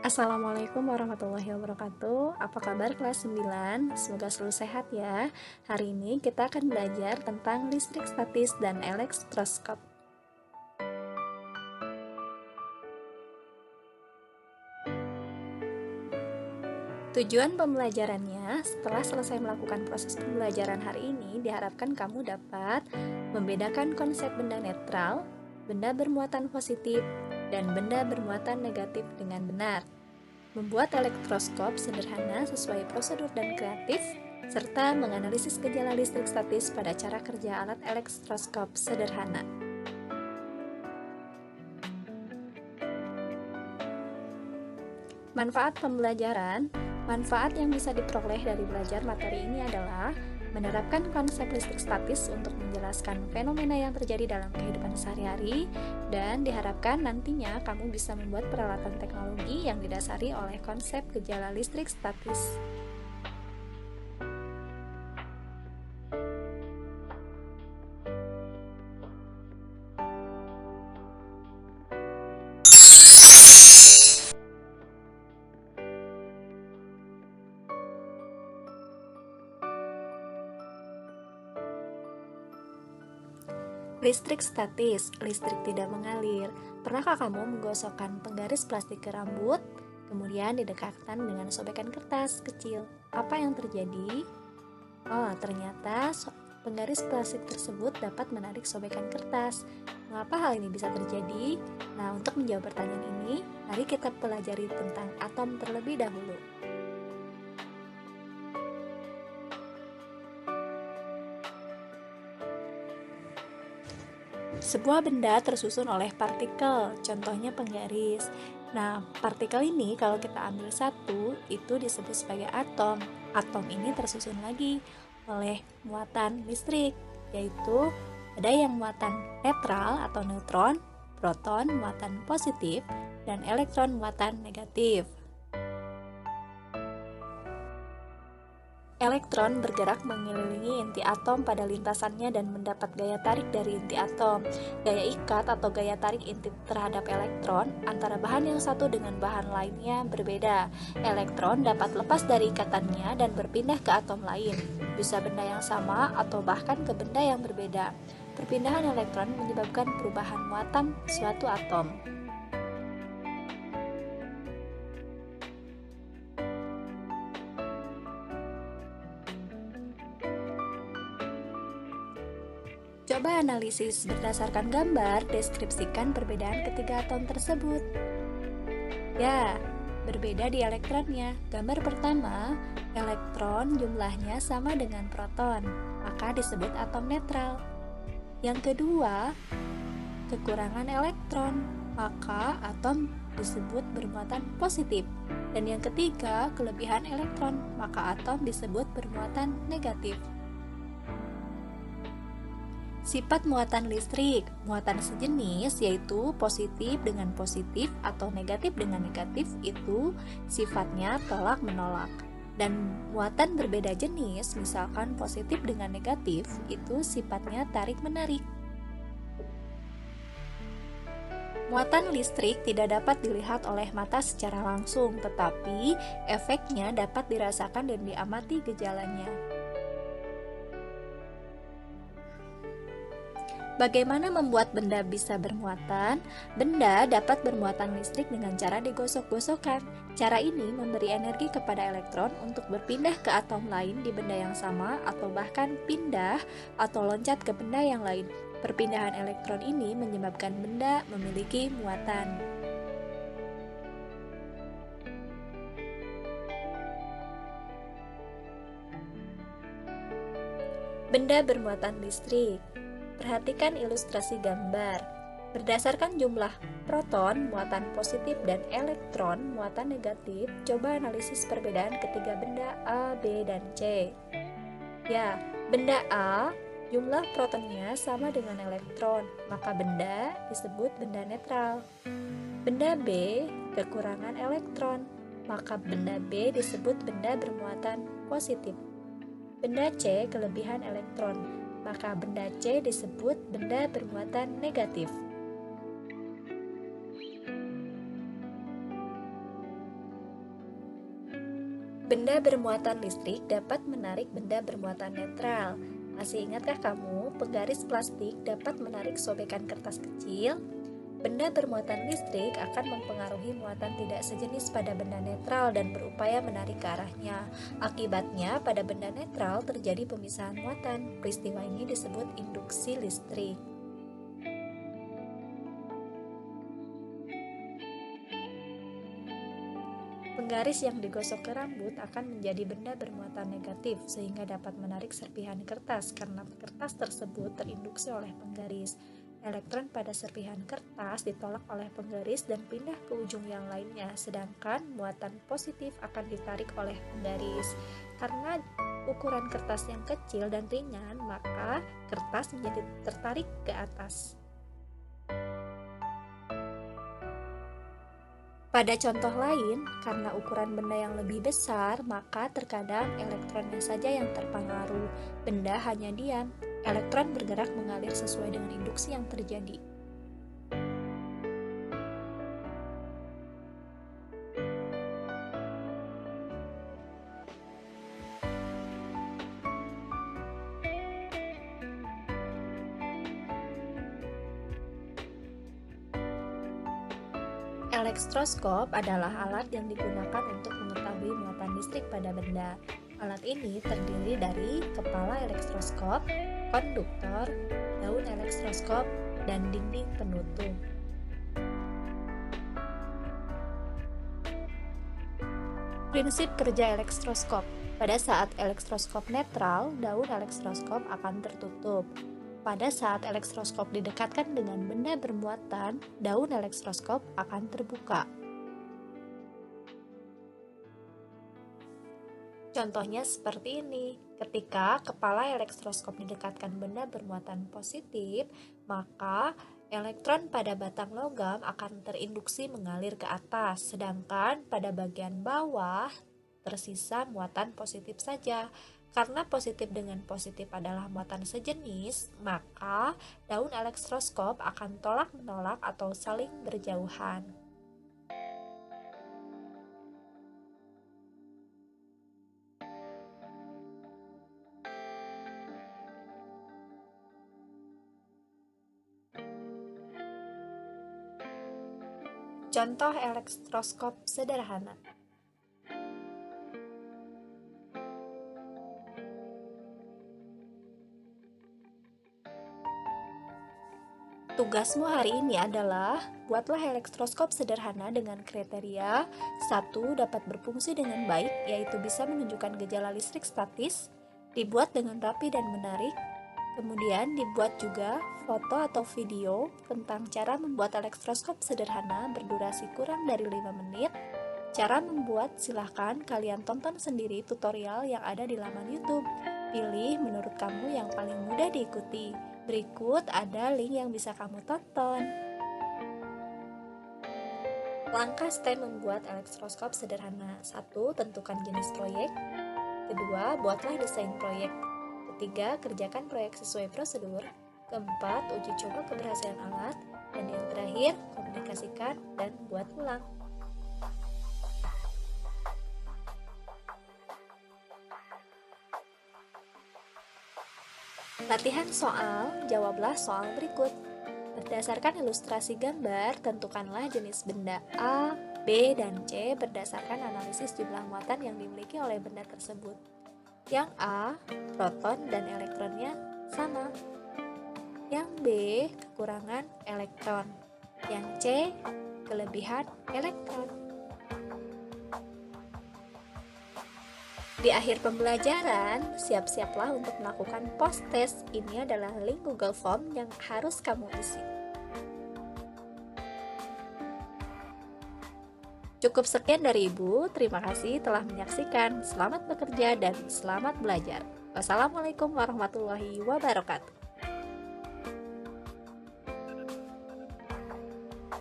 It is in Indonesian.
Assalamualaikum warahmatullahi wabarakatuh. Apa kabar kelas 9? Semoga selalu sehat ya. Hari ini kita akan belajar tentang listrik statis dan elektroskop. Tujuan pembelajarannya, setelah selesai melakukan proses pembelajaran hari ini, diharapkan kamu dapat membedakan konsep benda netral, benda bermuatan positif, dan benda bermuatan negatif dengan benar, membuat elektroskop sederhana sesuai prosedur dan kreatif, serta menganalisis gejala listrik statis pada cara kerja alat elektroskop sederhana. Manfaat pembelajaran. Manfaat yang bisa diperoleh dari belajar materi ini adalah menerapkan konsep listrik statis untuk menjelaskan fenomena yang terjadi dalam kehidupan sehari-hari, dan diharapkan nantinya kamu bisa membuat peralatan teknologi yang didasari oleh konsep gejala listrik statis. Listrik statis, listrik tidak mengalir. Pernahkah kamu menggosokkan penggaris plastik ke rambut, kemudian didekatkan dengan sobekan kertas kecil? Apa yang terjadi? Oh, ternyata penggaris plastik tersebut dapat menarik sobekan kertas. Mengapa hal ini bisa terjadi? Nah, untuk menjawab pertanyaan ini, mari kita pelajari tentang atom terlebih dahulu. Sebuah benda tersusun oleh partikel, contohnya penggaris. Nah, partikel ini kalau kita ambil satu, itu disebut sebagai atom. Atom ini tersusun lagi oleh muatan listrik, yaitu ada yang muatan netral atau neutron, proton muatan positif, dan elektron muatan negatif. Elektron bergerak mengelilingi inti atom pada lintasannya dan mendapat gaya tarik dari inti atom. Gaya ikat atau gaya tarik inti terhadap elektron antara bahan yang satu dengan bahan lainnya berbeda. Elektron dapat lepas dari ikatannya dan berpindah ke atom lain, bisa benda yang sama atau bahkan ke benda yang berbeda. Perpindahan elektron menyebabkan perubahan muatan suatu atom. Coba analisis berdasarkan gambar, deskripsikan perbedaan ketiga atom tersebut. Ya, berbeda di elektronnya. Gambar pertama, elektron jumlahnya sama dengan proton, maka disebut atom netral. Yang kedua, kekurangan elektron, maka atom disebut bermuatan positif. Dan yang ketiga, kelebihan elektron, maka atom disebut bermuatan negatif. Sifat muatan listrik, muatan sejenis yaitu positif dengan positif atau negatif dengan negatif itu sifatnya tolak-menolak. Dan muatan berbeda jenis, misalkan positif dengan negatif, itu sifatnya tarik-menarik. Muatan listrik tidak dapat dilihat oleh mata secara langsung, tetapi efeknya dapat dirasakan dan diamati gejalanya. Bagaimana membuat benda bisa bermuatan? Benda dapat bermuatan listrik dengan cara digosok-gosokkan. Cara ini memberi energi kepada elektron untuk berpindah ke atom lain di benda yang sama atau bahkan pindah atau loncat ke benda yang lain. Perpindahan elektron ini menyebabkan benda memiliki muatan. Benda bermuatan listrik. Perhatikan ilustrasi gambar. Berdasarkan jumlah proton muatan positif dan elektron muatan negatif, coba analisis perbedaan ketiga benda A, B, dan C. Ya, benda A, jumlah protonnya sama dengan elektron, maka benda disebut benda netral. Benda B, kekurangan elektron, maka benda B disebut benda bermuatan positif. Benda C, kelebihan elektron, maka benda C disebut benda bermuatan negatif. Benda bermuatan listrik dapat menarik benda bermuatan netral. Masih ingatkah kamu, penggaris plastik dapat menarik sobekan kertas kecil? Benda bermuatan listrik akan mempengaruhi muatan tidak sejenis pada benda netral dan berupaya menarik ke arahnya. Akibatnya, pada benda netral terjadi pemisahan muatan. Peristiwa ini disebut induksi listrik. Penggaris yang digosok ke rambut akan menjadi benda bermuatan negatif sehingga dapat menarik serpihan kertas karena kertas tersebut terinduksi oleh penggaris. Elektron pada serpihan kertas ditolak oleh penggaris dan pindah ke ujung yang lainnya, sedangkan muatan positif akan ditarik oleh penggaris. Karena ukuran kertas yang kecil dan ringan, maka kertas menjadi tertarik ke atas. Pada contoh lain, karena ukuran benda yang lebih besar, maka terkadang elektronnya saja yang terpengaruh. Benda hanya diam, elektron bergerak mengalir sesuai dengan induksi yang terjadi. Elektroskop adalah alat yang digunakan untuk mengetahui muatan listrik pada benda. Alat ini terdiri dari kepala elektroskop, konduktor, daun elektroskop, dan dinding penutup. Prinsip kerja elektroskop. Pada saat elektroskop netral, daun elektroskop akan tertutup. Pada saat elektroskop didekatkan dengan benda bermuatan, daun elektroskop akan terbuka. Contohnya seperti ini. Ketika kepala elektroskop didekatkan benda bermuatan positif, maka elektron pada batang logam akan terinduksi mengalir ke atas, sedangkan pada bagian bawah tersisa muatan positif saja. Karena positif dengan positif adalah muatan sejenis, maka daun elektroskop akan tolak-menolak atau saling berjauhan. Contoh elektroskop sederhana. Tugasmu hari ini adalah buatlah elektroskop sederhana dengan kriteria 1. Dapat berfungsi dengan baik, yaitu bisa menunjukkan gejala listrik statis, dibuat dengan rapi dan menarik. Kemudian dibuat juga foto atau video tentang cara membuat elektroskop sederhana berdurasi kurang dari 5 menit. Cara membuat silahkan kalian tonton sendiri tutorial yang ada di laman YouTube. Pilih menurut kamu yang paling mudah diikuti. Berikut ada link yang bisa kamu tonton. Langkah step membuat elektroskop sederhana. 1. Tentukan jenis proyek. 2. Buatlah desain proyek. 3. Kerjakan proyek sesuai prosedur. 4. Uji coba keberhasilan alat. Dan yang terakhir, komunikasikan dan buat ulang. Latihan soal, jawablah soal berikut. Berdasarkan ilustrasi gambar, tentukanlah jenis benda A, B, dan C berdasarkan analisis jumlah muatan yang dimiliki oleh benda tersebut. Yang A, proton dan elektronnya sama. Yang B, kekurangan elektron. Yang C, kelebihan elektron. Di akhir pembelajaran, siap-siaplah untuk melakukan post-test. Ini adalah link Google Form yang harus kamu isi. Cukup sekian dari Ibu, terima kasih telah menyaksikan. Selamat bekerja dan selamat belajar. Wassalamualaikum warahmatullahi wabarakatuh.